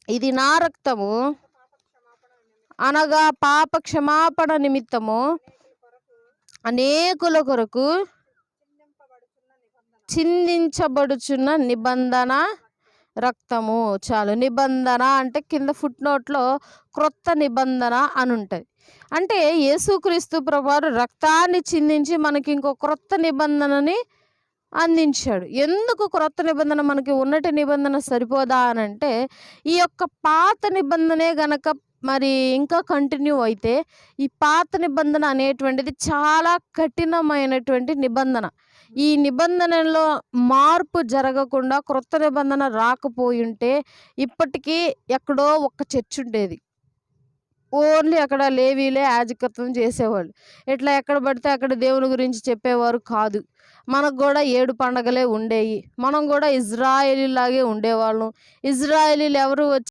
ఇది నా రక్తము అనగా పాప క్షమాపణ నిమిత్తము అనేకుల కొరకు చిందించబడుచున్న నిబంధన రక్తము. చాలు. నిబంధన అంటే కింద ఫుట్ నోట్లో క్రొత్త నిబంధన అని ఉంటుంది. అంటే యేసుక్రీస్తు ప్రభువారు రక్తాన్ని చిందించి మనకి ఇంకో క్రొత్త నిబంధనని అందించాడు. ఎందుకు క్రొత్త నిబంధన? మనకి ఉన్నటి నిబంధన సరిపోదా అని అంటే, ఈ యొక్క పాత నిబంధనే గనక మరి ఇంకా కంటిన్యూ అయితే, ఈ పాత నిబంధన అనేటువంటిది చాలా కఠినమైనటువంటి నిబంధన. ఈ నిబంధనలో మార్పు జరగకుండా క్రొత్త నిబంధన రాకపోయుంటే ఇప్పటికీ ఎక్కడో ఒక చర్చ్ ఉండేది. ఓన్లీ అక్కడ లేవీలే యాజకత్వం చేసేవాళ్ళు. ఇట్లా ఎక్కడ పడితే అక్కడ దేవుని గురించి చెప్పేవారు కాదు. మనకు కూడా 7 పండగలే ఉండేవి. మనం కూడా ఇజ్రాయేలీలాగే ఉండేవాళ్ళం. ఇజ్రాయేలీలు ఎవరు వచ్చి